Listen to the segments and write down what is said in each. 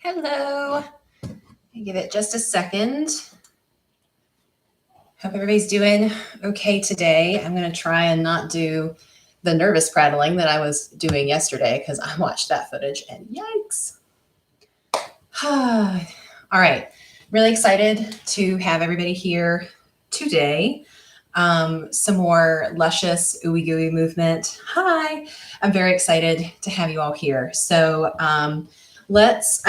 Hello. Give it just a second. Hope everybody's doing okay today. I'm going to try and not do the nervous prattling that I was doing yesterday because I watched that footage and yikes. All right. Really excited to have everybody here today. Some more luscious ooey gooey movement. Hi. I'm very excited to have you all here. So I'm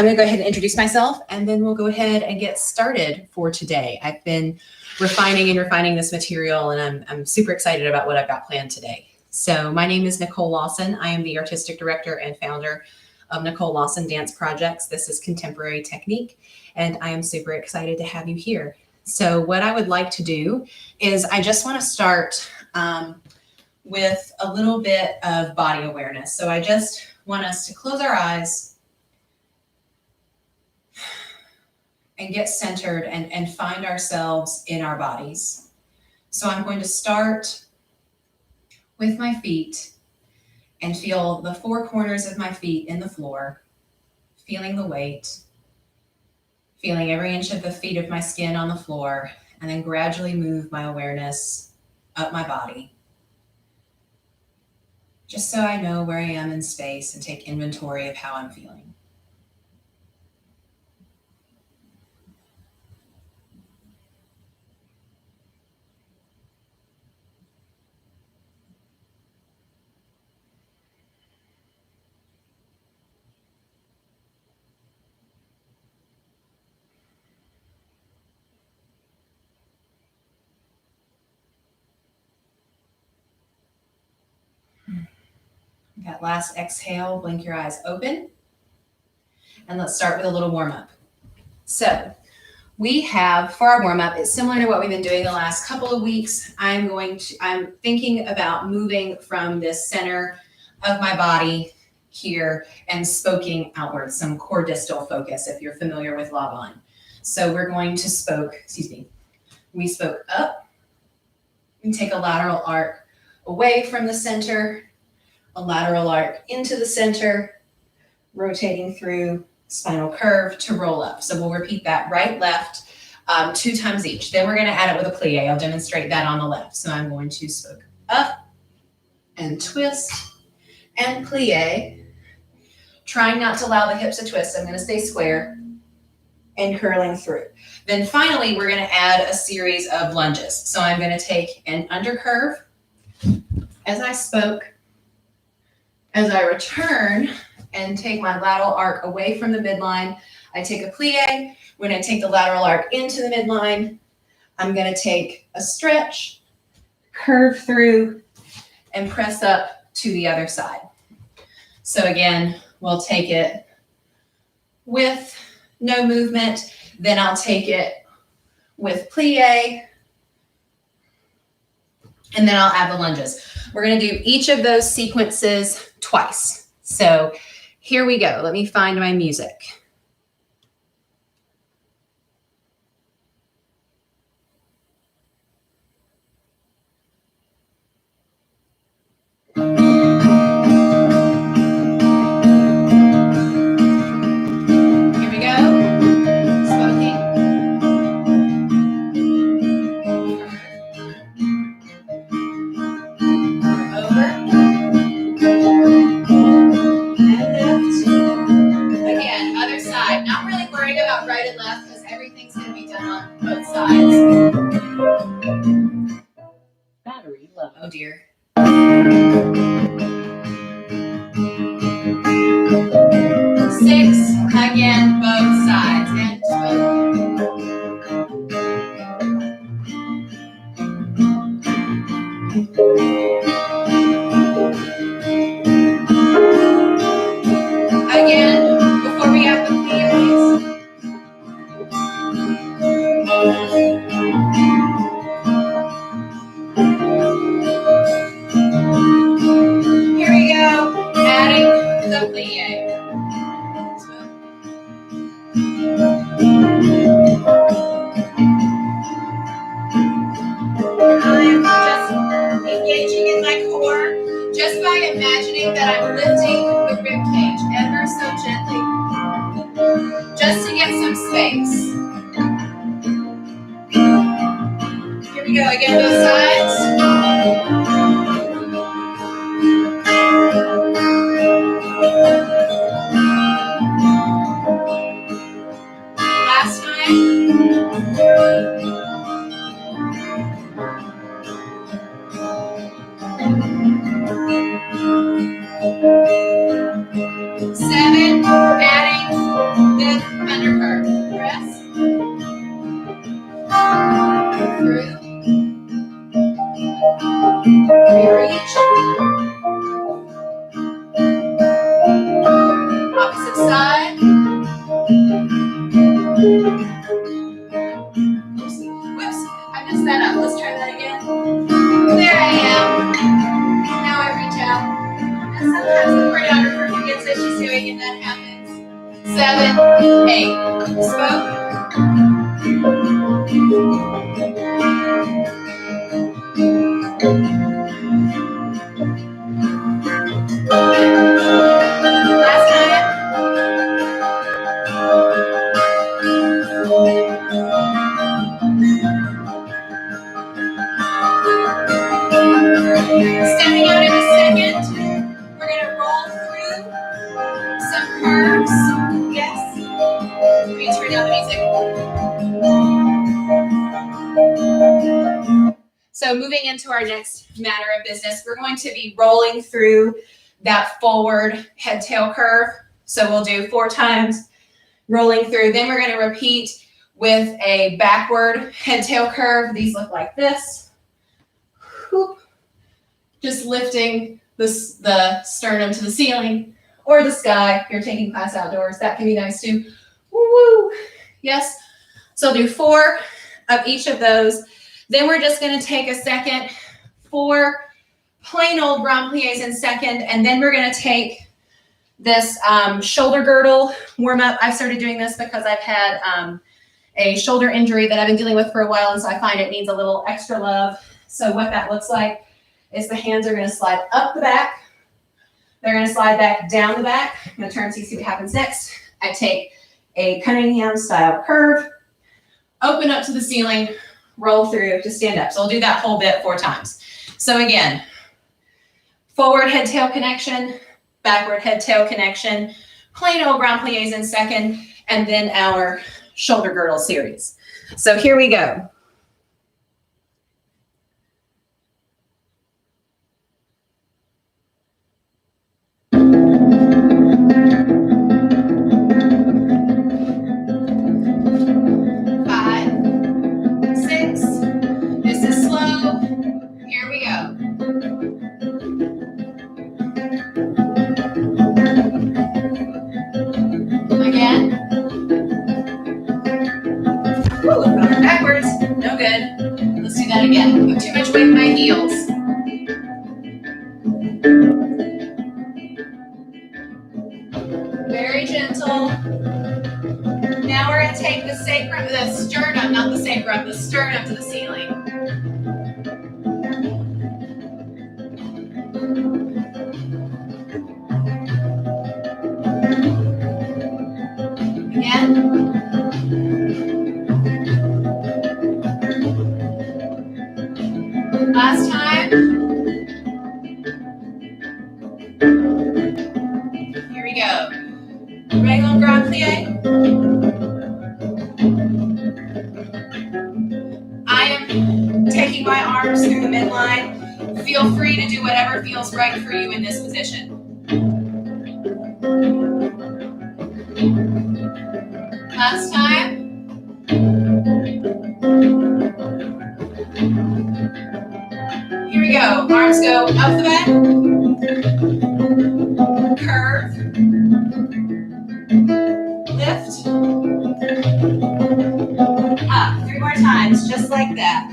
going to go ahead and introduce myself and then we'll go ahead and get started for today. I've been refining this material and I'm super excited about what I've got planned today. So my name is Nicole Lawson. I am the artistic director and founder of Nicole Lawson Dance Projects. This is Contemporary Technique, and I am super excited to have you here. So what I would like to do is I just want to start with a little bit of body awareness. So I just want us to close our eyes and get centered and find ourselves in our bodies. So I'm going to start with my feet and feel the four corners of my feet in the floor, feeling the weight, feeling every inch of the feet of my skin on the floor, and then gradually move my awareness up my body, just so I know where I am in space and take inventory of how I'm feeling. That last exhale, blink your eyes open. And let's start with a little warm up. So we have, for our warm up, it's similar to what we've been doing the last couple of weeks. I'm thinking about moving from this center of my body here and spoking outwards, some core distal focus, if you're familiar with Laban. So we're going to we spoke up and take a lateral arc away from the center, a lateral arc into the center, rotating through spinal curve to roll up. So we'll repeat that right, left, 2 times each. Then we're going to add it with a plie. I'll demonstrate that on the left. So I'm going to spoke up and twist and plie, trying not to allow the hips to twist. I'm going to stay square and curling through. Then finally, we're going to add a series of lunges. So I'm going to take an under curve as I spoke. As I return and take my lateral arc away from the midline, I take a plie. When I take the lateral arc into the midline, I'm going to take a stretch, curve through, and press up to the other side. So again, we'll take it with no movement. Then I'll take it with plie, and then I'll add the lunges. We're going to do each of those sequences twice. So here we go. Let me find my music. Right and left because everything's going to be done on both sides. Battery low. Oh dear. 6 again, both sides, and 2. Again, before we have the plies. Here we go, adding the plie. I'm just engaging in my core just by imagining that I'm lifting the rib cage ever so gently. just to get some space. Here we go again, both sides. Last time. 7, adding the undercurve. Press. Through. Reach. Opposite side. Whoops, I messed that up. Let's try that again. There I am. Now I reach out. And sometimes the choreographer forgets that she's doing and that happens. 7, 8. Spoke. Last time. Stepping out in a second. We're going to roll through some curves. Yes. Let me turn down the music. So moving into our next matter of business, we're going to be rolling through that forward head-tail curve. So we'll do 4 times rolling through. Then we're going to repeat with a backward head-tail curve. These look like this. Whoop. Just lifting the sternum to the ceiling or the sky. If you're taking class outdoors, that can be nice too. Woo-woo. Yes. So I'll do 4 of each of those. Then we're just going to take a second for plain old grand pliés in second, and then we're going to take this shoulder girdle warm up. I've started doing this because I've had a shoulder injury that I've been dealing with for a while, and so I find it needs a little extra love. So what that looks like is the hands are going to slide up the back. They're going to slide back down the back. I'm going to turn so you see what happens next. I take a Cunningham style curve, open up to the ceiling, roll through to stand up. So I'll do that whole bit 4 times. So again, forward head-tail connection, backward head-tail connection, plain old grand pliés in second, and then our shoulder girdle series. So here we go. Backwards, no good. Let's do that again. Put too much weight in my heels. Very gentle. Now we're going to take the sacrum, the sternum, not the sacrum, the sternum to the ceiling. Again. Last time. Here we go. Regular grand plie. I am taking my arms through the midline. Feel free to do whatever feels right for you in this position. Last time. Here we go. Arms go up the back. Curve. Lift. Up. 3 more times, just like that.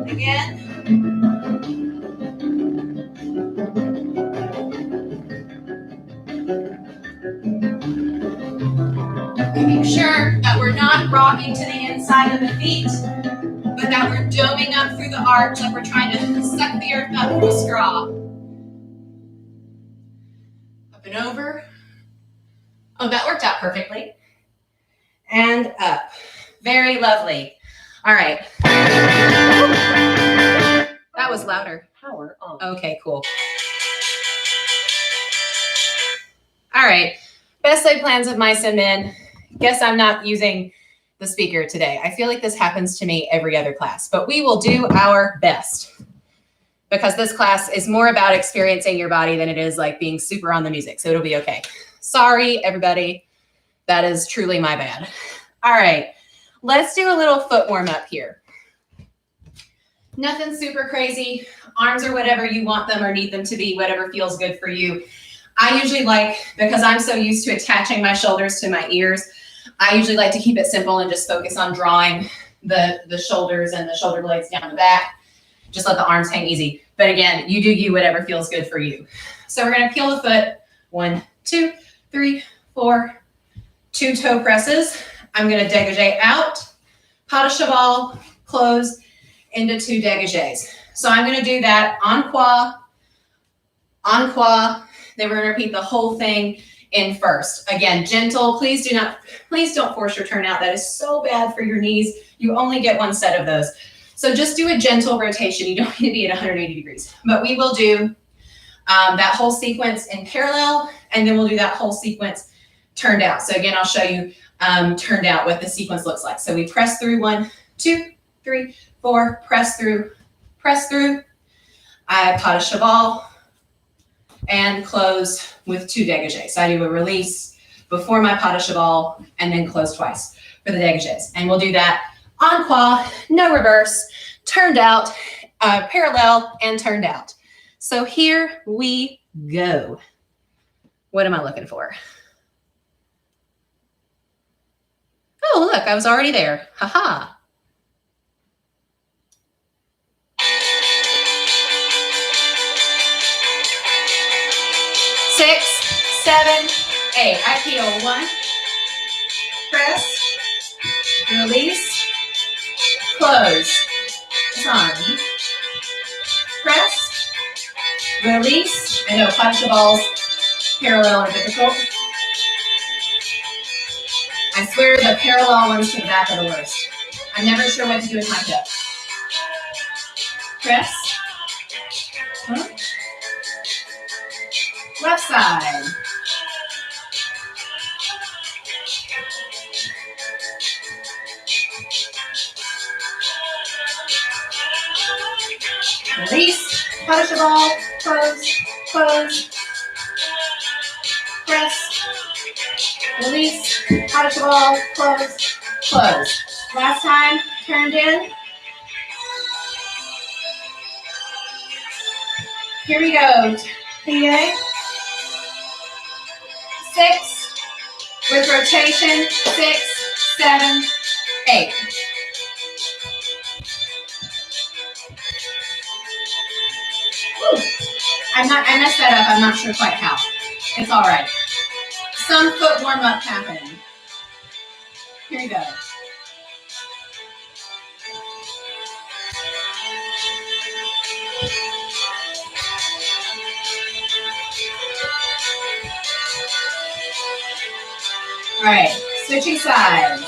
Again. Making sure that we're not rocking to the inside of the feet, but that we're doming up through the arch like we're trying to suck the earth up through a straw. Up and over. Oh, that worked out perfectly. And up. Very lovely. All right. That was louder. Power on. Okay, cool. All right. Best laid plans of mice and men. Guess I'm not using the speaker today. I feel like this happens to me every other class, but we will do our best because this class is more about experiencing your body than it is like being super on the music. So it'll be okay. Sorry, everybody. That is truly my bad. All right. Let's do a little foot warm up here. Nothing super crazy. Arms are whatever you want them or need them to be, whatever feels good for you. I usually like, because I'm so used to attaching my shoulders to my ears, I usually like to keep it simple and just focus on drawing the shoulders and the shoulder blades down the back. Just let the arms hang easy. But again, you do you, whatever feels good for you. So we're gonna peel the foot. 1, 2, 3, 4, 2 toe presses. I'm gonna dégagé out, pas de cheval, close into 2 dégagés. So I'm gonna do that en croix, then we're gonna repeat the whole thing in first. Again, gentle, please don't force your turnout. That is so bad for your knees. You only get 1 set of those. So just do a gentle rotation. You don't need to be at 180 degrees, but we will do that whole sequence in parallel, and then we'll do that whole sequence turned out. So again, I'll show you turned out what the sequence looks like. So we press through 1, 2, 3, 4, press through, I pas de cheval, and close with 2 dégagés. So I do a release before my pas de cheval and then close twice for the dégagés. And we'll do that en croix, no reverse, turned out, parallel, and turned out. So here we go. What am I looking for? Oh, look, I was already there. Haha. Six, 7, 8. I peel 1, press, release, close. Time. Press, release. I know pas de cheval's parallel are difficult. I swear the parallel ones to the back are the worst. I'm never sure what to do with my hip. Press. Huh? Left side. Release, pas de cheval, close, press, release, pas de cheval, close. Last time, turned in. Here we go. Plie. 6, with rotation, 6, 7, 8. Woo. I messed that up. I'm not sure quite how. It's all right. Some foot warm up happening. Here we go. All right, switching sides.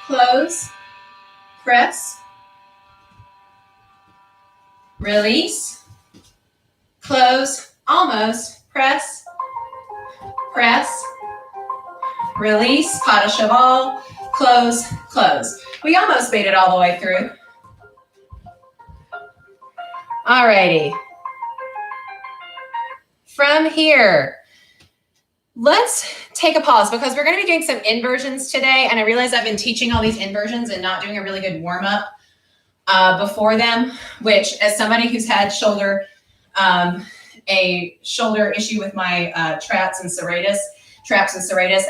Close, press, release, close, almost, press, release, pas de cheval, close. We almost made it all the way through. All righty. From here, let's take a pause because we're going to be doing some inversions today. And I realize I've been teaching all these inversions and not doing a really good warm up before them, which as somebody who's had a shoulder issue with my traps and serratus,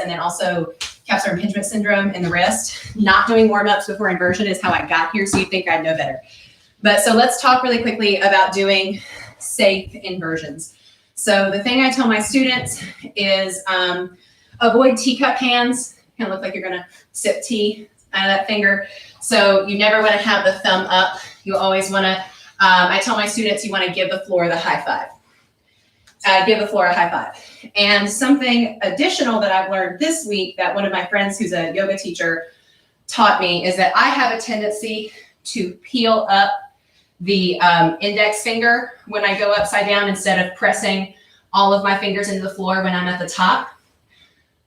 and then also capsular impingement syndrome in the wrist, not doing warm ups before inversion is how I got here. So you think I'd know better. But so let's talk really quickly about doing safe inversions. So the thing I tell my students is avoid teacup hands. Kind of look like you're going to sip tea out of that finger. So you never want to have the thumb up. You always want to, I tell my students, you want to give the floor the high five. Give the floor a high five. And something additional that I've learned this week that one of my friends who's a yoga teacher taught me is that I have a tendency to peel up the index finger when I go upside down instead of pressing all of my fingers into the floor when I'm at the top.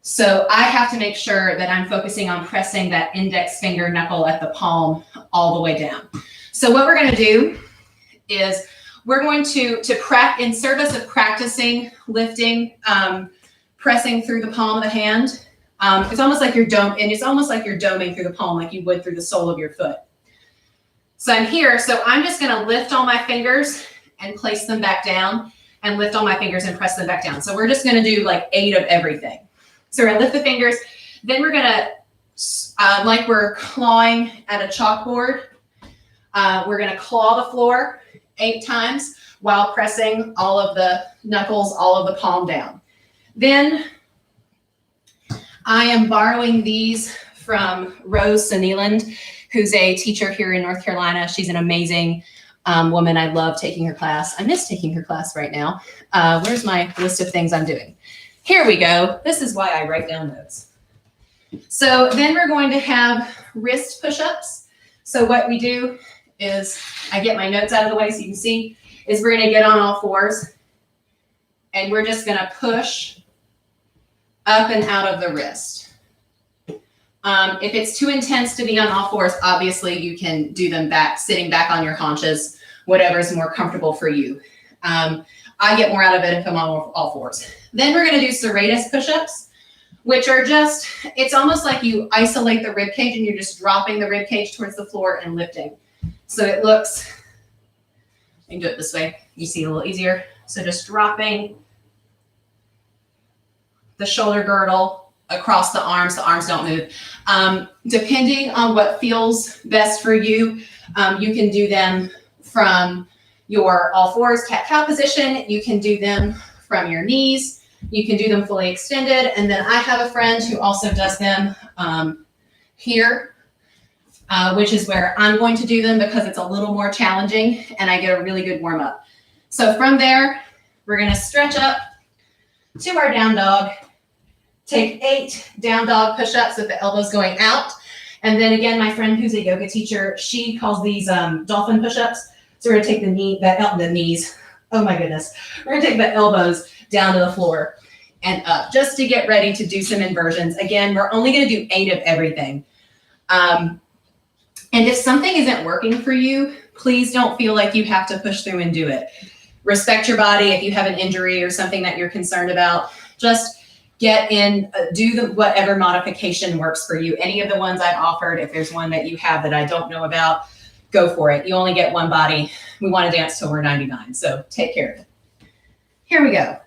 So I have to make sure that I'm focusing on pressing that index finger knuckle at the palm all the way down. So what we're going to do is we're going to in service of practicing lifting, pressing through the palm of the hand. It's almost like you're doming through the palm like you would through the sole of your foot. So I'm here, so I'm just going to lift all my fingers and place them back down, and lift all my fingers and press them back down. So we're just going to do like 8 of everything. So we're going to lift the fingers, then we're going to, like we're clawing at a chalkboard, we're going to claw the floor 8 times while pressing all of the knuckles, all of the palm down. Then I am borrowing these from Rose Suniland, who's a teacher here in North Carolina. She's an amazing woman. I love taking her class. I miss taking her class right now. Where's my list of things I'm doing? Here we go. This is why I write down notes. So then we're going to have wrist push-ups. So what we do is, I get my notes out of the way so you can see, is we're going to get on all fours, and we're just going to push up and out of the wrist. If it's too intense to be on all fours, obviously you can do them sitting back on your haunches, whatever is more comfortable for you. I get more out of it if I'm on all fours. Then we're going to do serratus push-ups, which are just, it's almost like you isolate the rib cage and you're just dropping the rib cage towards the floor and lifting. So it looks, I can do it this way. You see a little easier. So just dropping the shoulder girdle across the arms don't move. Depending on what feels best for you, you can do them from your all fours cat-cow position. You can do them from your knees. You can do them fully extended. And then I have a friend who also does them here, which is where I'm going to do them because it's a little more challenging and I get a really good warm up. So from there, we're going to stretch up to our down dog. Take 8 down dog push-ups with the elbows going out. And then again, my friend who's a yoga teacher, she calls these dolphin push-ups. So we're gonna take the knees, oh my goodness. We're gonna take the elbows down to the floor and up just to get ready to do some inversions. Again, we're only gonna do 8 of everything. And if something isn't working for you, please don't feel like you have to push through and do it. Respect your body. If you have an injury or something that you're concerned about, just get in, do whatever modification works for you. Any of the ones I've offered, if there's one that you have that I don't know about, go for it. You only get one body. We want to dance till we're 99, so take care of it. Here we go.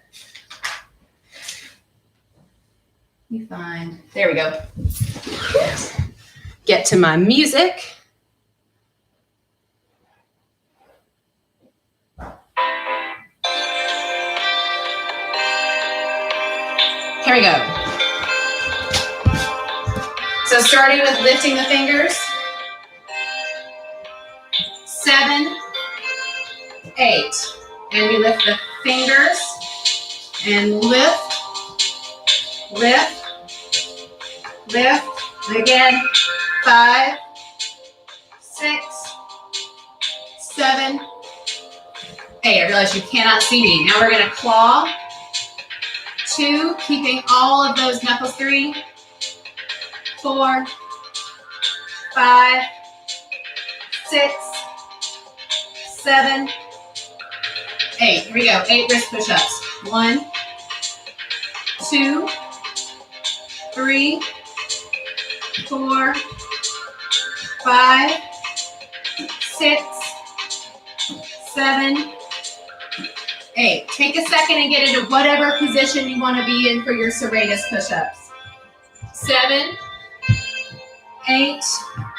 You find, there we go. Get to my music. Here we go. So starting with lifting the fingers. 7, 8. And we lift the fingers and lift, lift, lift. And again, 5, 6, 7, 8. I realize you cannot see me. Now we're going to claw. 2, keeping all of those knuckles. 3, 4, 5, 6, 7, 8. Here we go. 8 wrist push-ups. 1, 2, 3, 4, 5, 6, 7, 8. Take a second and get into whatever position you want to be in for your serratus push-ups. 7, 8.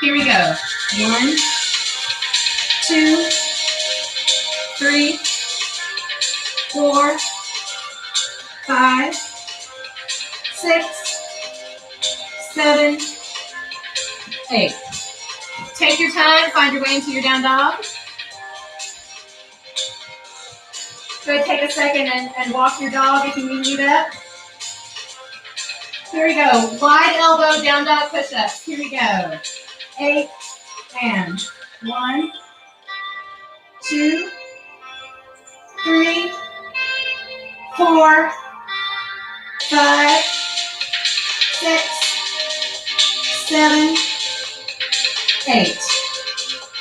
Here we go. 1, 2, 3, 4, 5, 6, 7, 8. Take your time, find your way into your down dog. Go ahead, take a second and walk your dog if you need to do that. Here we go. Wide elbow down dog push-ups. Here we go. 8 and 1, 2, 3, 4, 5, 6, 7, 8.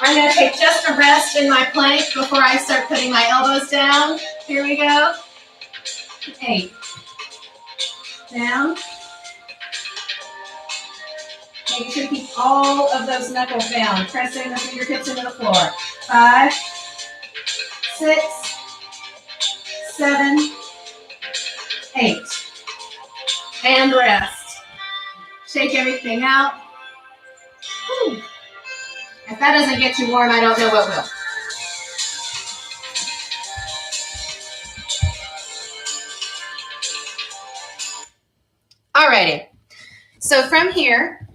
I'm going to take just a rest in my plank before I start putting my elbows down. Here we go. 8. Down. Making sure to keep all of those knuckles down. Pressing the fingertips into the floor. 5, 6, 7, 8. And rest. Shake everything out. Whew. If that doesn't get you warm, I don't know what will. Alrighty. So from here,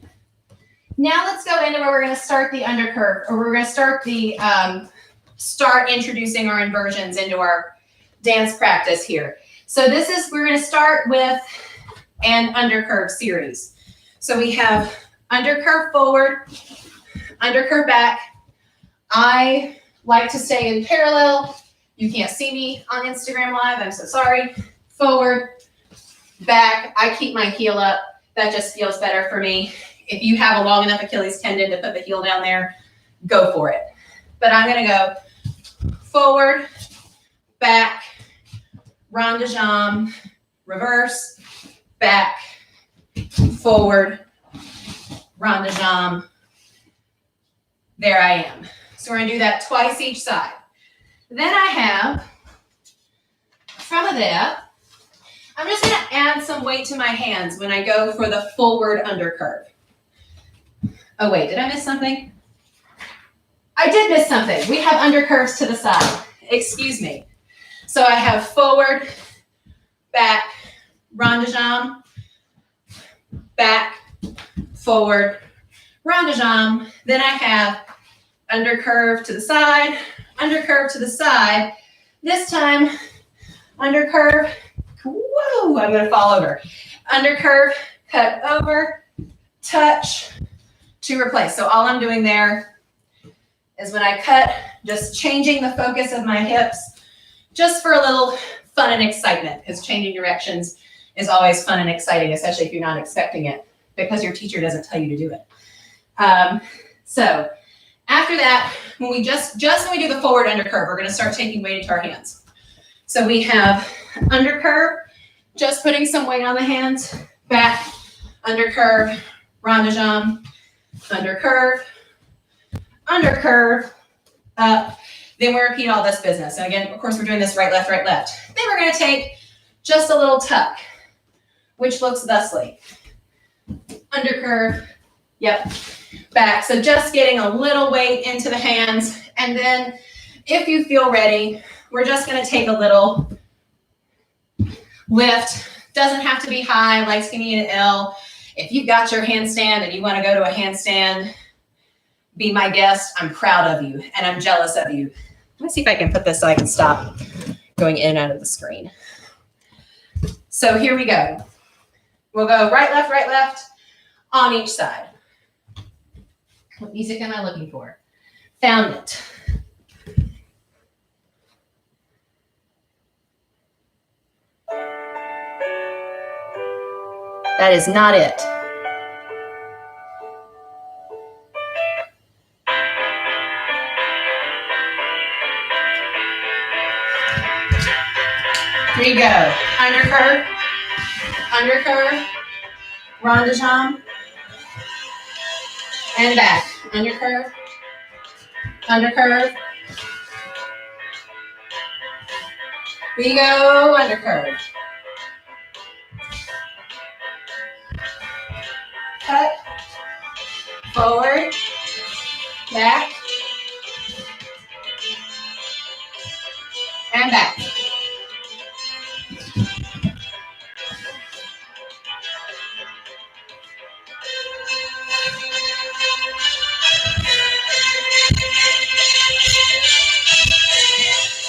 now let's go into where we're going to start the undercurve, or we're going to start the start introducing our inversions into our dance practice here. So this is, we're going to start with an undercurve series. So we have undercurve forward, undercurve back. I like to stay in parallel. You can't see me on Instagram Live. I'm so sorry. Forward, back. I keep my heel up. That just feels better for me. If you have a long enough Achilles tendon to put the heel down there, go for it. But I'm going to go forward, back, rond de jambe, reverse, back, forward, rond de jambe. There I am. So we're going to do that twice each side. Then I have, from that, I'm just going to add some weight to my hands when I go for the forward undercurve. Oh, wait, did I miss something? I did miss something. We have undercurves to the side. Excuse me. So I have forward, back, rond de jambe, back, forward, rond de jambe. Then I have undercurve to the side, undercurve to the side. This time, undercurve. Whoa, I'm going to fall over. Undercurve, cut over, touch, to replace. So all I'm doing there is when I cut, just changing the focus of my hips just for a little fun and excitement, because changing directions is always fun and exciting, especially if you're not expecting it, because your teacher doesn't tell you to do it. So after that, when we just when we do the forward undercurve, we're going to start taking weight into our hands. So we have undercurve, just putting some weight on the hands, back, undercurve, rond de jambe, undercurve, undercurve, up. Then we repeat all this business. And again, of course, we're doing this right, left, right, left. Then we're going to take just a little tuck, which looks thusly. Undercurve, yep, back. So just getting a little weight into the hands. And then if you feel ready, we're just going to take a little lift. Doesn't have to be high, like skinny and L. If you've got your handstand and you want to go to a handstand, be my guest. I'm proud of you and I'm jealous of you. Let's see if I can put this so I can stop going in and out of the screen. So here we go. We'll go right, left on each side. What music am I looking for? Found it. That is not it. Here you go. Undercurve, undercurve, rond de jambe, and back. Undercurve, undercurve. We go undercurve. Cut, forward, back, and back.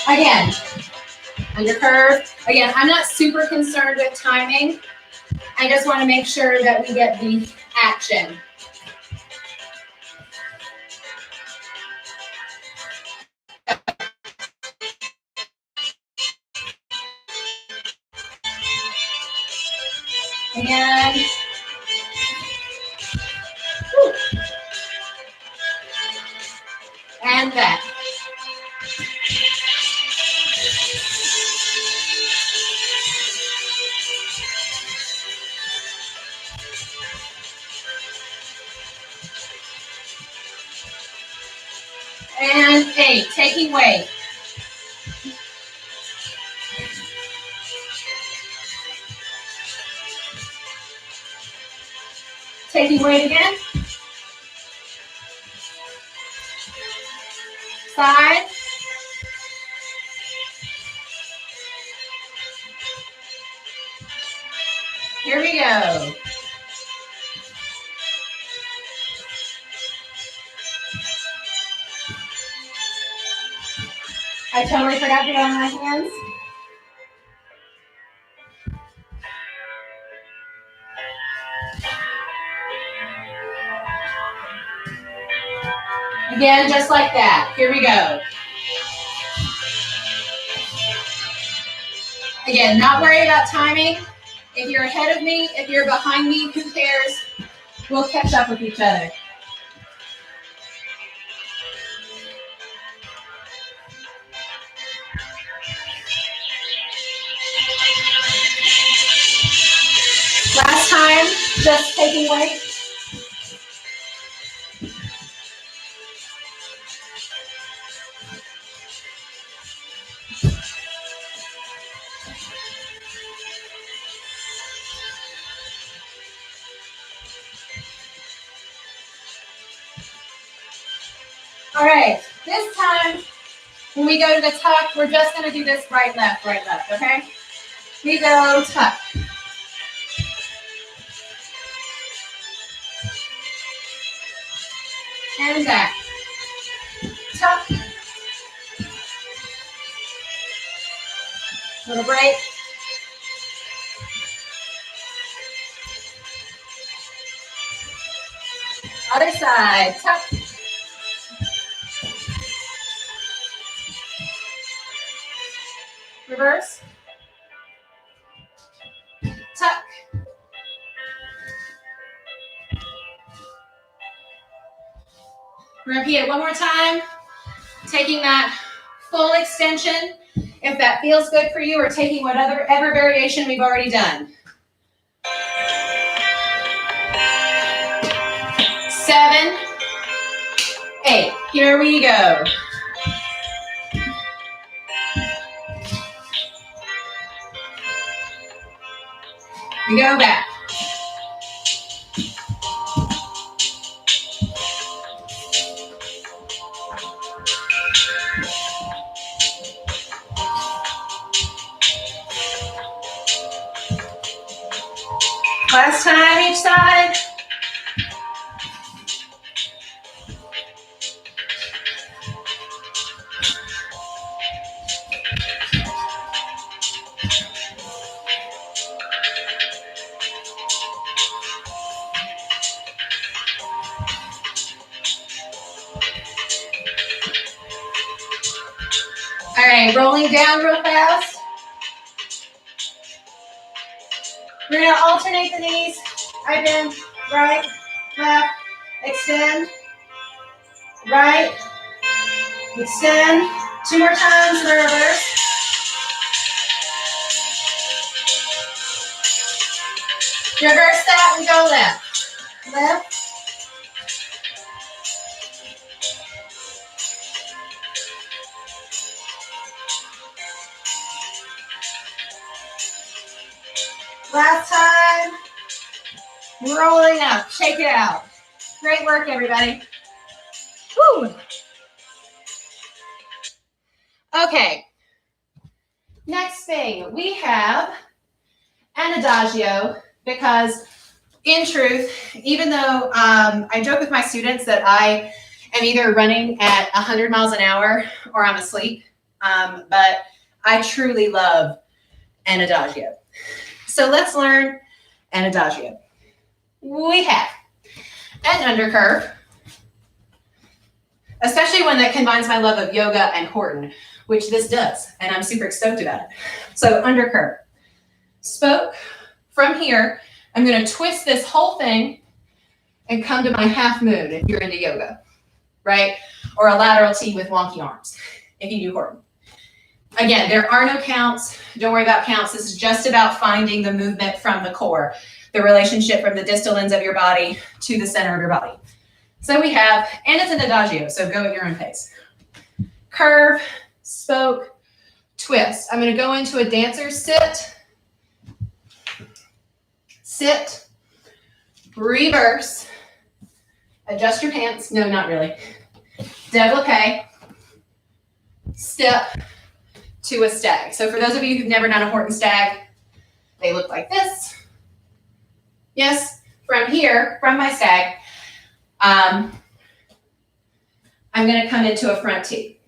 Again, under curve. Again, I'm not super concerned with timing. I just want to make sure that we get the action. And whew, and back. And 8, taking weight. Taking weight again. Side. Here we go. I totally forgot to get on my hands. Again, just like that. Here we go. Again, not worry about timing. If you're ahead of me, if you're behind me, who cares? We'll catch up with each other. Last time, just taking weight. All right, this time, when we go to the tuck, we're just gonna do this right, left, okay? We go tuck. And back. Tuck. Little break. Other side, tuck. Reverse. Tuck. Repeat it one more time. Taking that full extension. If that feels good for you, or taking whatever variation we've already done. 7, 8. Here we go. We go back. Last time each side. All right, rolling down real fast. We're gonna alternate the knees. I bend, right, left, extend, right, extend. 2 more times in the reverse. Reverse that and go left. Left. Last time. Rolling up. Shake it out. Great work, everybody. Woo. Okay. Next thing, we have an adagio, because in truth, even though I joke with my students that I am either running at 100 miles an hour or I'm asleep, but I truly love an adagio. So let's learn an adagio. We have an undercurve, especially one that combines my love of yoga and Horton, which this does, and I'm super stoked about it. So undercurve. Spoke. From here, I'm going to twist this whole thing and come to my half moon if you're into yoga, right? Or a lateral T with wonky arms if you do Horton. Again, there are no counts. Don't worry about counts. This is just about finding the movement from the core, the relationship from the distal ends of your body to the center of your body. So we have, and it's an adagio, so go at your own pace. Curve, spoke, twist. I'm going to go into a dancer sit, sit, reverse, adjust your pants. No, not really. Développé, step to a stag. So for those of you who've never done a Horton stag, they look like this. Yes, from here, from my stag, I'm going to come into a front T.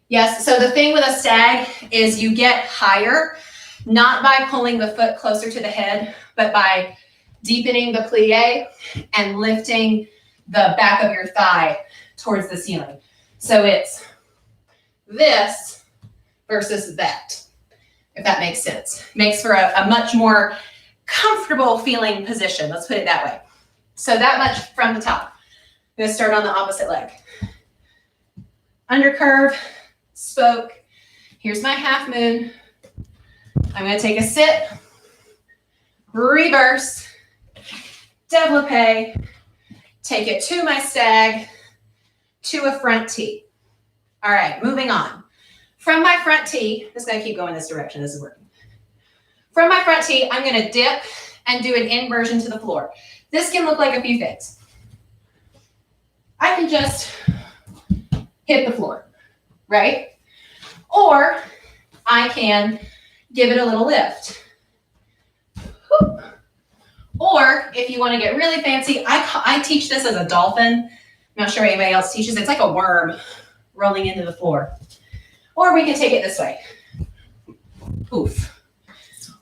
Yes, so the thing with a stag is you get higher, not by pulling the foot closer to the head, but by deepening the plie and lifting the back of your thigh towards the ceiling. So it's this versus that, if that makes sense. Makes for a much more comfortable feeling position. Let's put it that way. So that much from the top. I'm going to start on the opposite leg. Undercurve, spoke. Here's my half moon. I'm going to take a sit, reverse, développé, take it to my stag, to a front T. All right, moving on. From my front T, just going to keep going this direction. This is working. From my front T, I'm going to dip and do an inversion to the floor. This can look like a few things. I can just hit the floor, right? Or I can give it a little lift. Whoop. Or if you want to get really fancy, I teach this as a dolphin. I'm not sure anybody else teaches it. It's like a worm rolling into the floor. Or we can take it this way. Oof.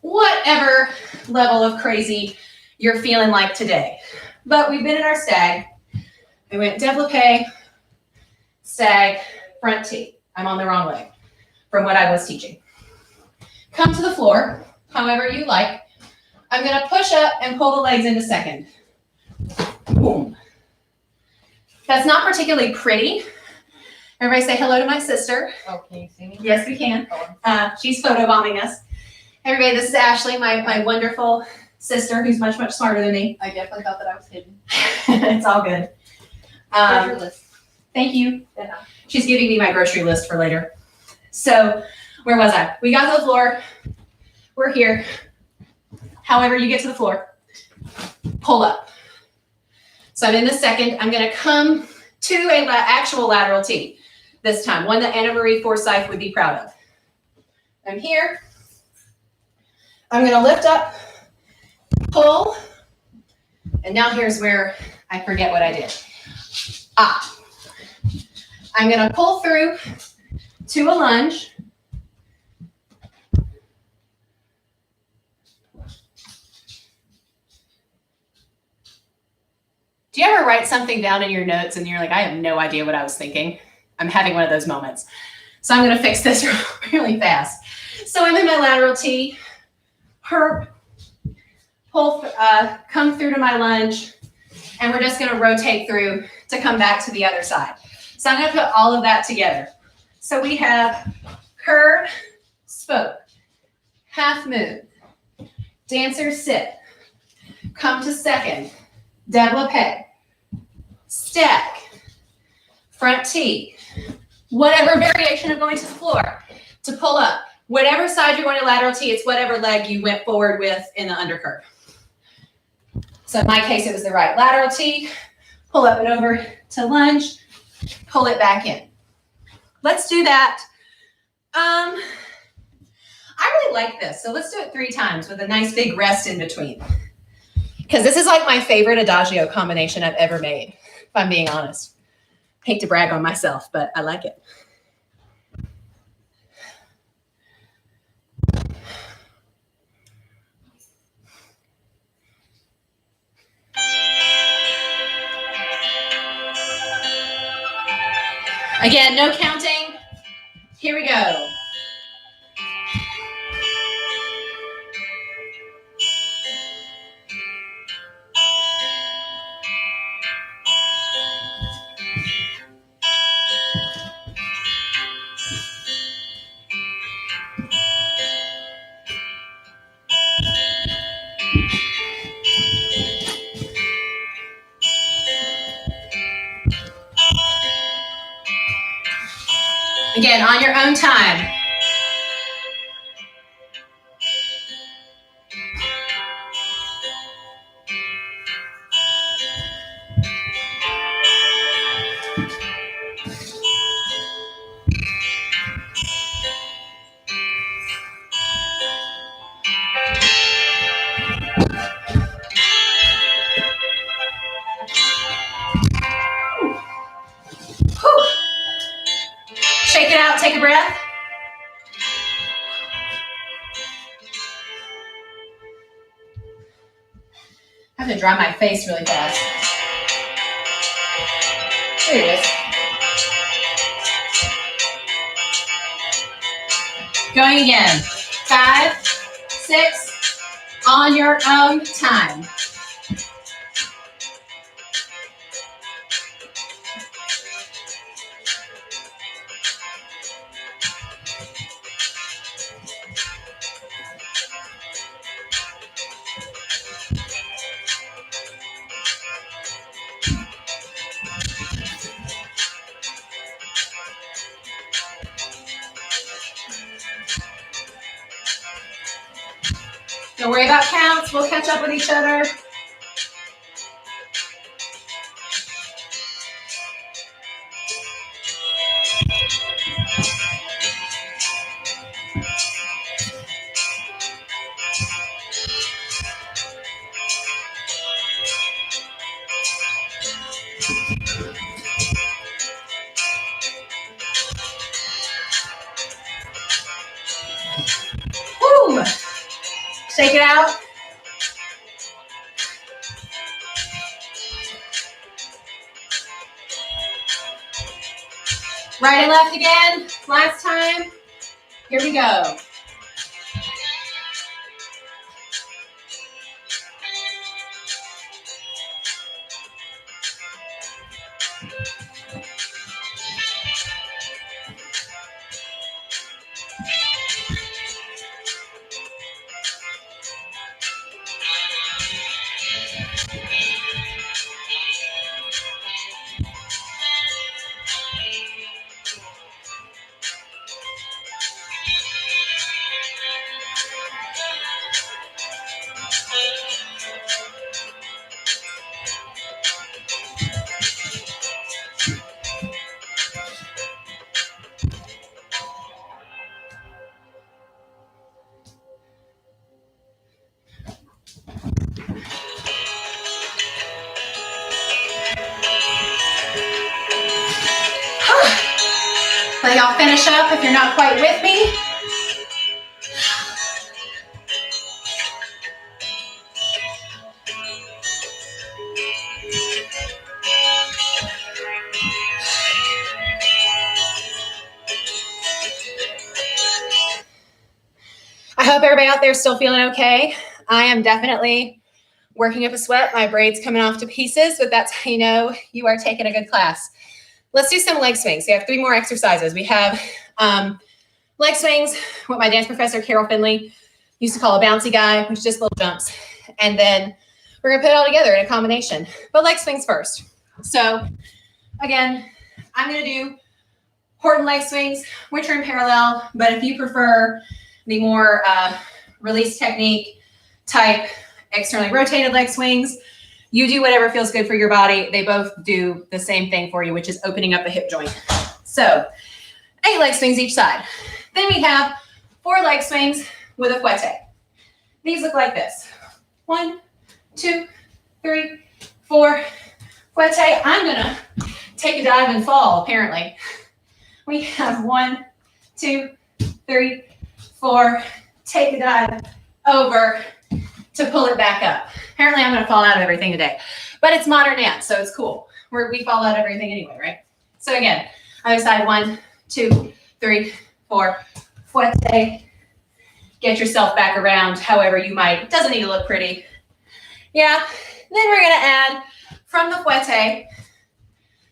Whatever level of crazy you're feeling like today. But we've been in our stag. We went développé, stag, front T. I'm on the wrong leg from what I was teaching. Come to the floor, however you like. I'm going to push up and pull the legs into second. Boom. That's not particularly pretty. Everybody say hello to my sister. Oh, can you see me? Yes, we can. She's photobombing us. Everybody, this is Ashley, my wonderful sister who's much, much smarter than me. I definitely thought that I was hidden. It's all good. Where's your list? Thank you. Yeah. She's giving me my grocery list for later. So where was I? We got to the floor. We're here. However you get to the floor, pull up. So I'm in the second. I'm going to come to an actual lateral T this time, one that Anna Marie Forsyth would be proud of. I'm here. I'm going to lift up, pull, and now here's where I forget what I did. I'm going to pull through to a lunge. Do you ever write something down in your notes and you're like, I have no idea what I was thinking? I'm having one of those moments. So I'm going to fix this really fast. So I'm in my lateral T, herp, pull, come through to my lunge, and we're just going to rotate through to come back to the other side. So I'm going to put all of that together. So we have curve, spoke, half moon, dancer sit, come to second, développé, stack, front T, whatever variation of going to the floor to pull up. Whatever side you're going to lateral T, it's whatever leg you went forward with in the undercurve. So in my case, it was the right lateral T, pull up and over to lunge, pull it back in. Let's do that. I really like this. So let's do it 3 times with a nice big rest in between. Because this is like my favorite adagio combination I've ever made, if I'm being honest. Hate to brag on myself, but I like it. Again, no counting. Here we go. Again, on your own time. Whew. Shake it out, take a breath. I have to dry my face really fast. There it is. Going again. 5, 6, on your own time. Don't worry about counts. We'll catch up with each other. Woo! Shake it out. Right and left again. Last time. Here we go. Let y'all finish up if you're not quite with me. I hope everybody out there is still feeling okay. I am definitely working up a sweat. My braid's coming off to pieces, but that's how you know you are taking a good class. Let's do some leg swings. We have 3 more exercises. We have leg swings, what my dance professor, Carol Finley, used to call a bouncy guy, which is just little jumps. And then we're gonna put it all together in a combination. But leg swings first. So again, I'm gonna do Horton leg swings, which are in parallel, but if you prefer the more release technique type externally rotated leg swings, you do whatever feels good for your body. They both do the same thing for you, which is opening up the hip joint. So 8 leg swings each side. Then we have 4 leg swings with a fouette. These look like this. 1, 2, 3, 4. Fouette. I'm gonna take a dive and fall, apparently. We have 1, 2, 3, 4. Take a dive over to pull it back up. Apparently I'm gonna fall out of everything today, but it's modern dance, so it's cool. We fall out of everything anyway, right? So again, Other side, 1, 2, 3, 4. Fouette. Get yourself back around however you might. It doesn't need to look pretty. Yeah. Then we're gonna add from the fouette.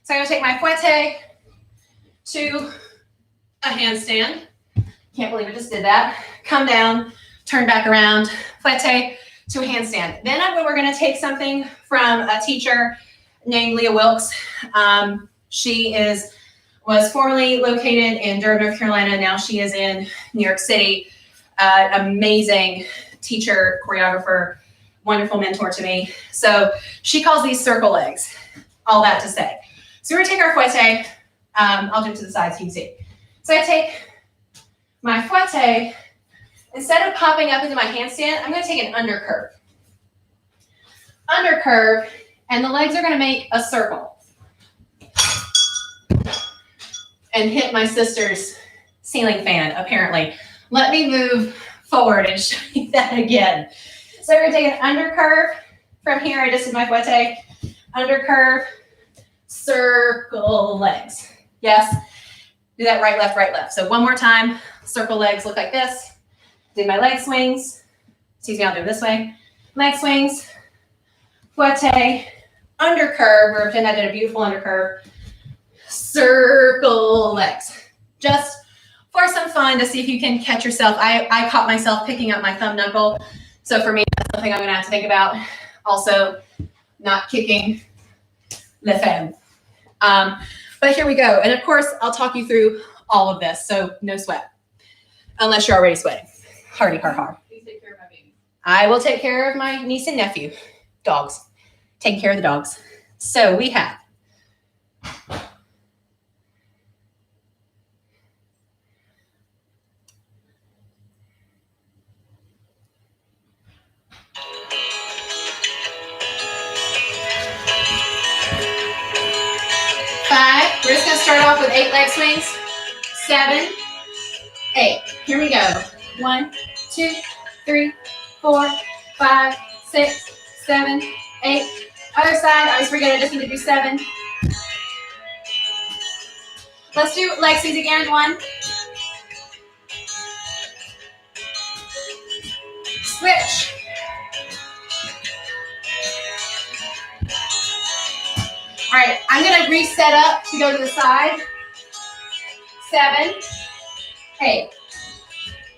So I'm gonna take my fouette to a handstand. Can't believe I just did that. Come down, turn back around, fouette to a handstand. Then we're gonna take something from a teacher named Leah Wilkes. She was formerly located in Durham, North Carolina. Now she is in New York City. Amazing teacher, choreographer, wonderful mentor to me. So she calls these circle legs. All that to say. So we're gonna take our fouette. I'll do it to the side so you can see. So I take my fouette. Instead of popping up into my handstand, I'm gonna take an undercurve. Undercurve, and the legs are gonna make a circle. And hit my sister's ceiling fan, apparently. Let me move forward and show you that again. So we're gonna take an undercurve from here. I just did my fouette. Undercurve, circle legs. Yes? Do that right, left. So one more time, circle legs look like this. Did my leg swings. Excuse me, I'll do it this way. Leg swings, fouette, undercurve. We're pretending I did a beautiful undercurve. Circle legs. Just for some fun to see if you can catch yourself. I caught myself picking up my thumb knuckle. So for me, that's something I'm gonna have to think about. Also, not kicking the fem. But here we go. And of course, I'll talk you through all of this. So no sweat, unless you're already sweating. Hardy, har. Please take care of my baby. I will take care of my niece and nephew. Dogs. Taking care of the dogs. So we have five. We're just going to start off with 8 leg swings. 7, 8. Here we go. 1, 2, 3, 4, 5, 6, 7, 8. Other side. I always forget I just need to do 7. Let's do leg swings again. 1. Switch. All right, I'm going to reset up to go to the side. 7, 8.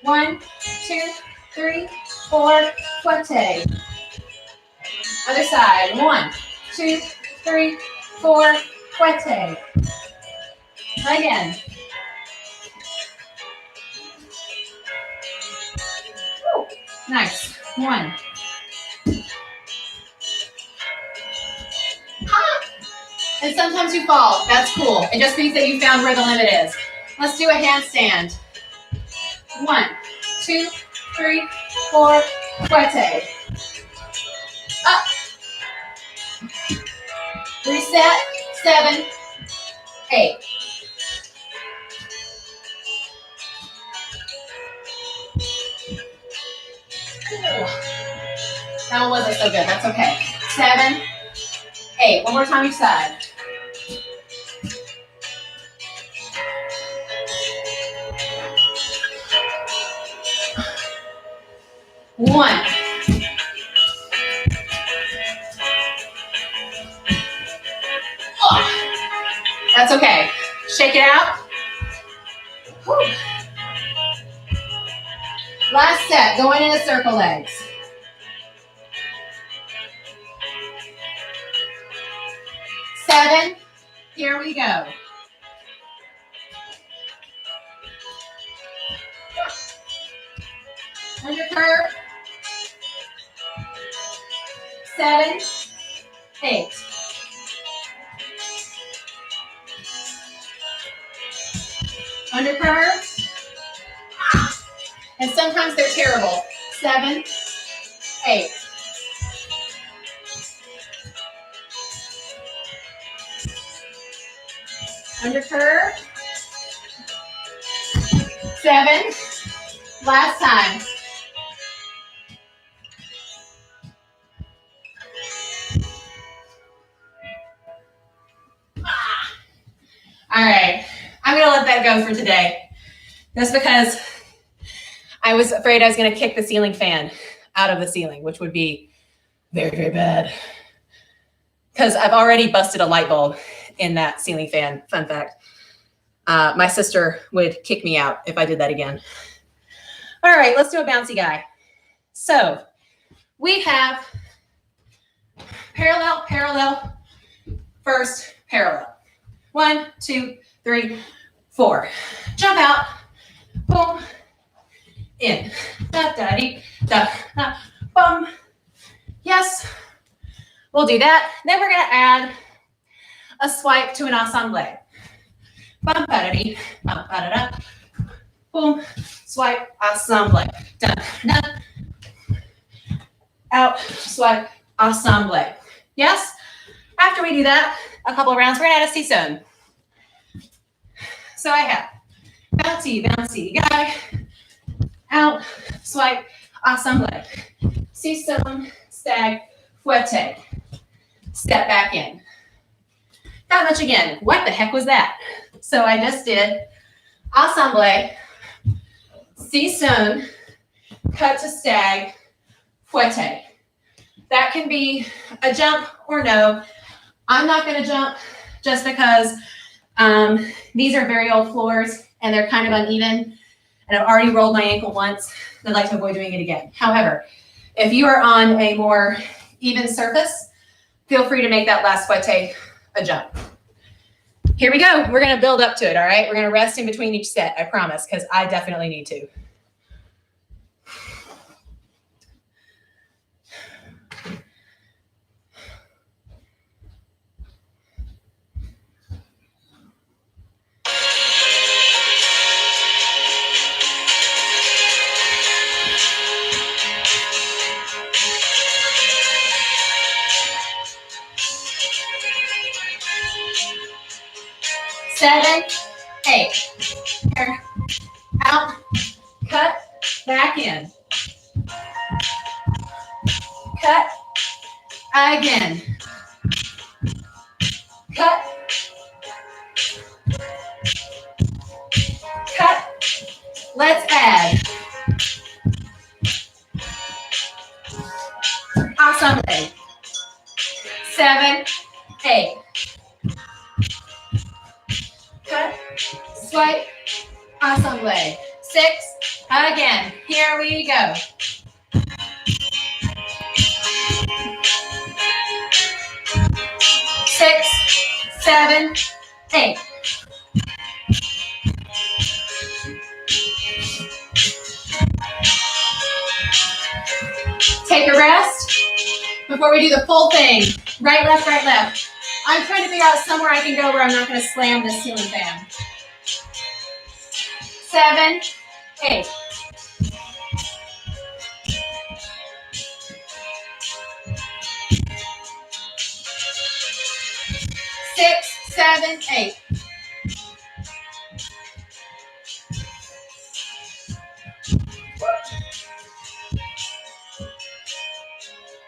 1, 2, 3, 4, fouette. Other side. 1, 2, 3, 4, fouette. Again. Woo. Nice. 1. And sometimes you fall. That's cool. It just means that you found where the limit is. Let's do a handstand. 1, 2, 3, 4, fouette. Up. Reset. 7, 8. That one wasn't so good. That's okay. 7, 8. One more time each side. One. Oh, that's okay. Shake it out. Whew. Last set, going into circle legs. Seven. Here we go. Undercurve. 7, 8. Undercurve. And sometimes they're terrible. 7, 8. Undercurve. 7. Last time. All right. let that go for today. That's because I was afraid I was going to kick the ceiling fan out of the ceiling, which would be very, very bad. Because I've already busted a light bulb in that ceiling fan. Fun fact. My sister would kick me out if I did that again. All right, let's do a bouncy guy. So we have parallel, parallel, first parallel. 1, 2, 3, 4. Jump out, boom, in. Da da dee da da bum. Yes, we'll do that. Then we're gonna add a swipe to an ensemble. Bum ba da dee, bum ba da da. Boom, swipe, ensemble. Dun dun. Out, swipe, ensemble. Yes? After we do that, a couple of rounds, we're gonna add a seesaw. So I have bouncy, bouncy guy, out, swipe, ensemble. Seesaw, stag, fouette. Step back in. That much again. What the heck was that? So I just did ensemble, seesaw, cut to stag, fouette. That can be a jump or no. I'm not going to jump just because these are very old floors and they're kind of uneven. And I've already rolled my ankle once. I'd like to avoid doing it again. However, if you are on a more even surface, feel free to make that last fouette a jump. Here we go. We're going to build up to it, all right? We're going to rest in between each set, I promise, because I definitely need to. Seven, 8. Here. Out, cut, back in. Cut, again. Cut, cut. Let's add. Ensemble. 7, 8. Cut, swipe, ensemble. 6, again. Here we go. Six, 7, 8. Take a rest before we do the full thing. Right, left, right, left. I'm trying to figure out somewhere I can go where I'm not going to slam this ceiling fan. 7, 8. Six, 7, 8.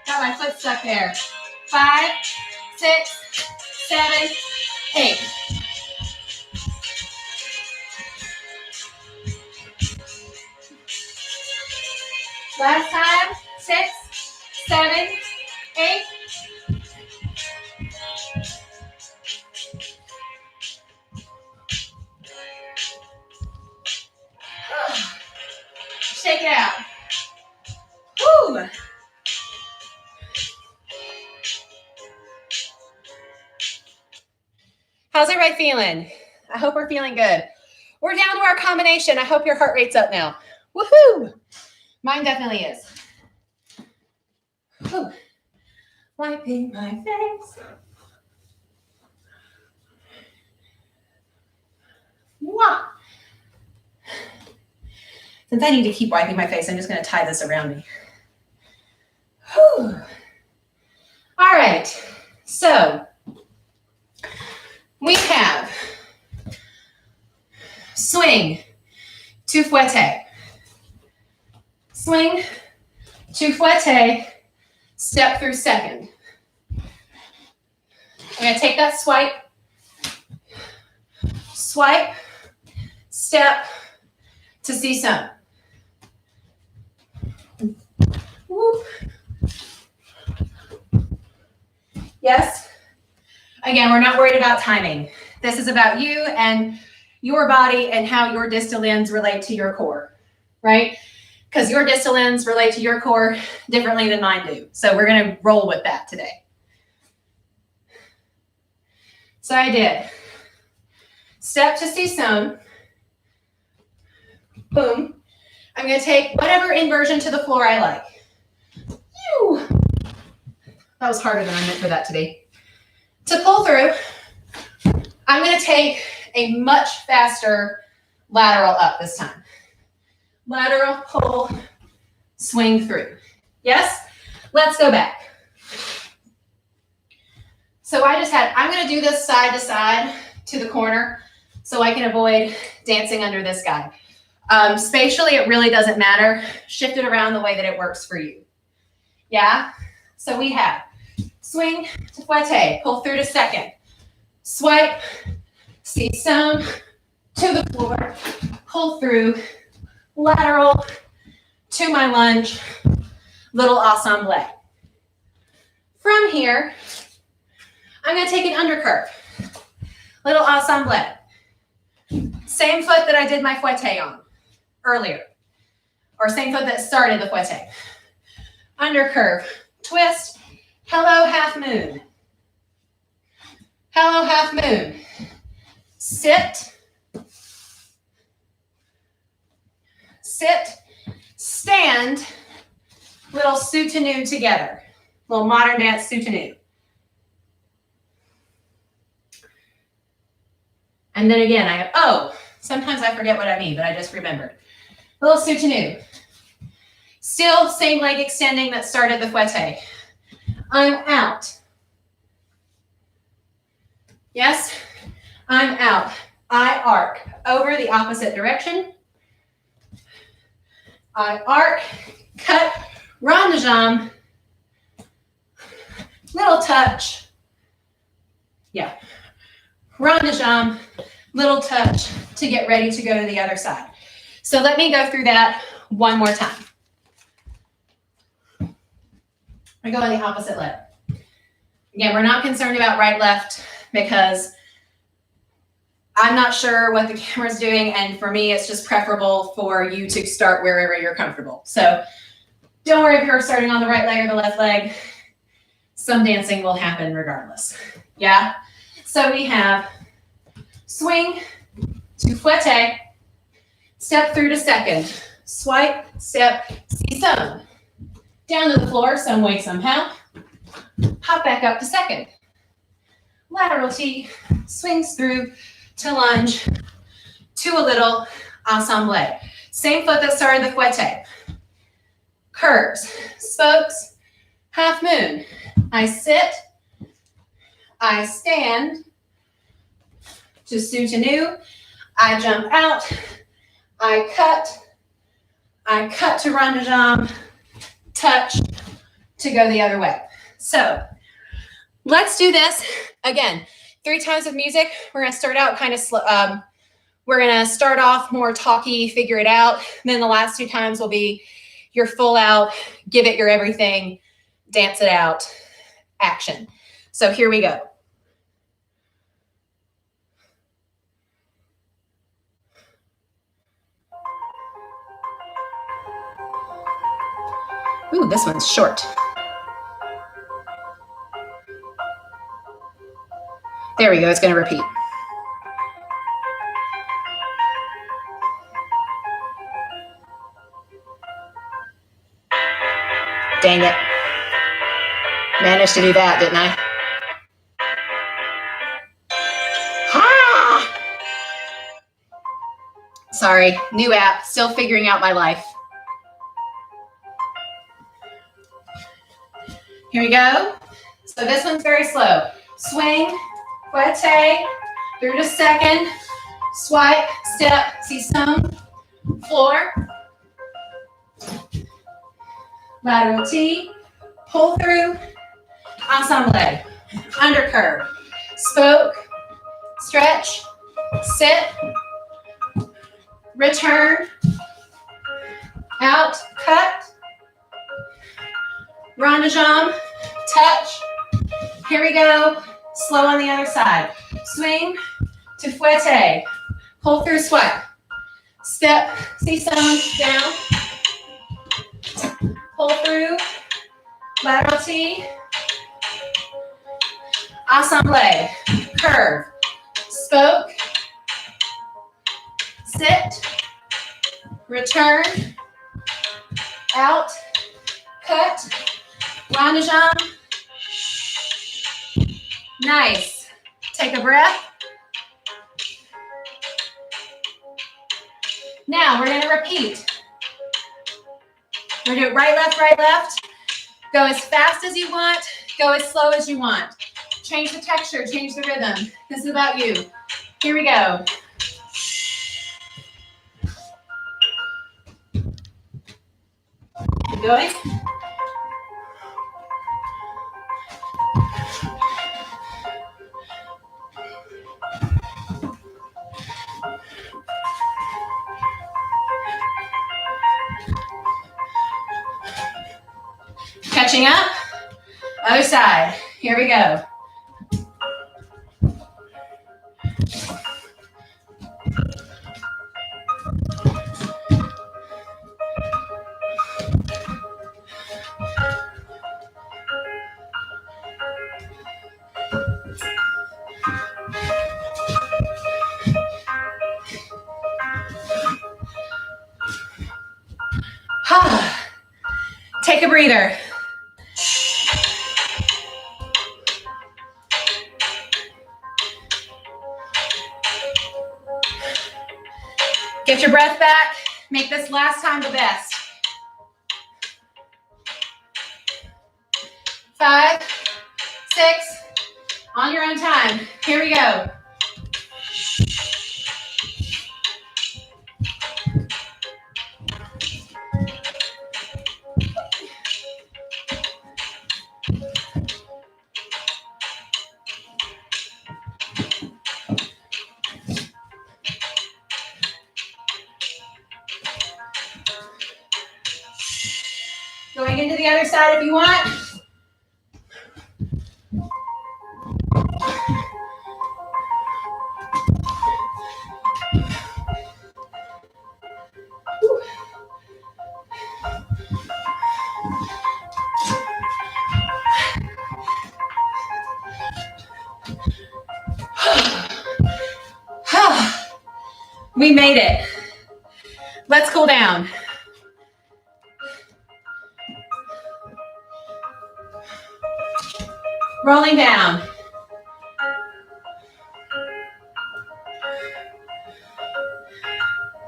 Got my foot stuck there. 5, 6, 7, 8. Last time. 6, 7, 8. Shake it out. Woo! How's everybody feeling? I hope we're feeling good. We're down to our combination. I hope your heart rate's up now. Woohoo! Mine definitely is. Whew. Wiping my face. Mwah. Since I need to keep wiping my face, I'm just going to tie this around me. Whew. All right. So we have swing to fouette. Swing to fouette, step through second. I'm going to take that swipe, swipe, step to seesaw. Whoop. Yes. Again, we're not worried about timing. This is about you and your body and how your distal ends relate to your core, right? Because your distal ends relate to your core differently than mine do. So we're going to roll with that today. So I did step to seesaw. Boom. I'm going to take whatever inversion to the floor I like. Ew. That was harder than I meant for that to be. To pull through, I'm going to take a much faster lateral up this time. Lateral, pull, swing through. Yes? Let's go back. So I'm going to do this side to side to the corner so I can avoid dancing under this guy. Spatially, it really doesn't matter. Shift it around the way that it works for you. Yeah? So we have swing to fouette, pull through to second, swipe, seesaw to the floor, pull through, lateral to my lunge, little ensemble. From here, I'm going to take an undercurve, little ensemble. Same foot that I did my fouette on earlier, or same foot that started the fouette. Undercurve, twist, hello half moon. Hello half moon. Sit, stand, little soutenu together. Little modern dance soutenu. And then again, sometimes I forget what I mean, but I just remembered. Little soutenu. Still same leg extending that started the fouette. I'm out. Yes, I'm out. I arc over the opposite direction. I arc, cut, rond de jambe, little touch. Yeah, rond de jambe, little touch to get ready to go to the other side. So let me go through that one more time. I go on the opposite leg. Again, we're not concerned about right, left because I'm not sure what the camera's doing, and for me, it's just preferable for you to start wherever you're comfortable. So don't worry if you're starting on the right leg or the left leg. Some dancing will happen regardless. Yeah? So we have swing to fouette, step through to second, swipe, step, seesaw. Down to the floor some way, somehow. Hop back up to second. Lateral T, swings through to lunge, to a little ensemble. Same foot that started the fouette. Curves, spokes, half moon. I sit, I stand to soutenu, I jump out, I cut to rond de jambe, touch to go the other way. So let's do this again. 3 times with music. We're going to start out kind of slow. We're going to start off more talky, figure it out. Then the last 2 times will be your full out, give it your everything, dance it out, action. So here we go. Ooh, this one's short. There we go, it's going to repeat. Dang it. Managed to do that, didn't I? Ah! Sorry, new app, still figuring out my life. Here we go. So this one's very slow. Swing, fouette, through to second, swipe, step, seesaw, floor, lateral T, pull through, ensemble, undercurve, spoke, stretch, sit, return, out, cut, rond de jambe, touch. Here we go. Slow on the other side. Swing to fouette. Pull through sweat. Step, C-stone, down. Pull through, lateral T. Assemble, curve, spoke, sit, return, out, cut, rond de jambe. Nice. Take a breath. Now we're going to repeat. We're going to do it right, left. Go as fast as you want. Go as slow as you want. Change the texture, change the rhythm. This is about you. Here we go. Keep going. Catching up. Other side. Here we go. Take a breather. Get your breath back. Make this last time the best. 5, 6, on your own time. Here we go. Going into the other side if you want. We made it. Let's cool down. Rolling down.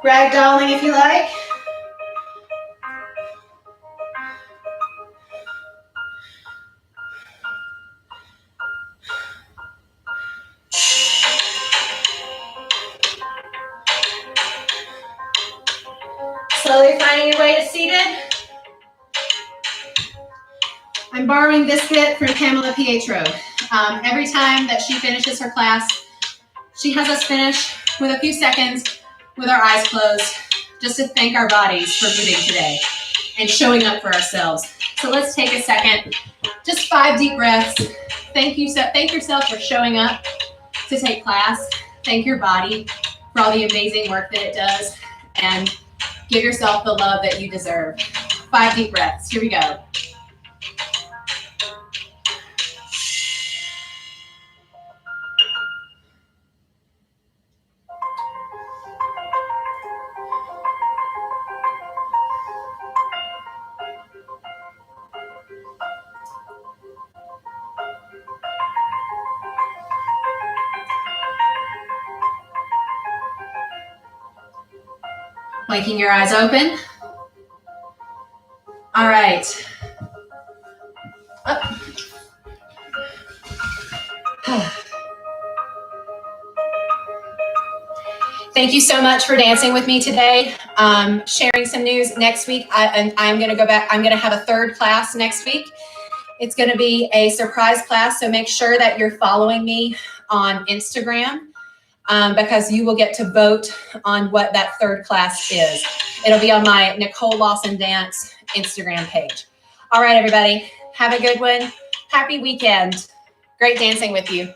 Ragdolling if you like. Slowly finding your way to seated. I'm borrowing this bit from Pamela Pietro. Every time that she finishes her class, she has us finish with a few seconds with our eyes closed, just to thank our bodies for moving today and showing up for ourselves. So let's take a second, just 5 deep breaths. Thank yourself for showing up to take class. Thank your body for all the amazing work that it does, and give yourself the love that you deserve. 5 deep breaths. Here we go. Blinking your eyes open. All right. Up. Thank you so much for dancing with me today. Sharing some news next week. I'm going to go back. I'm going to have a 3rd class next week. It's going to be a surprise class, so make sure that you're following me on Instagram. because you will get to vote on what that third class is. It'll be on my Nicole Lawson Dance Instagram page. All right, everybody, have a good one. Happy weekend. Great dancing with you.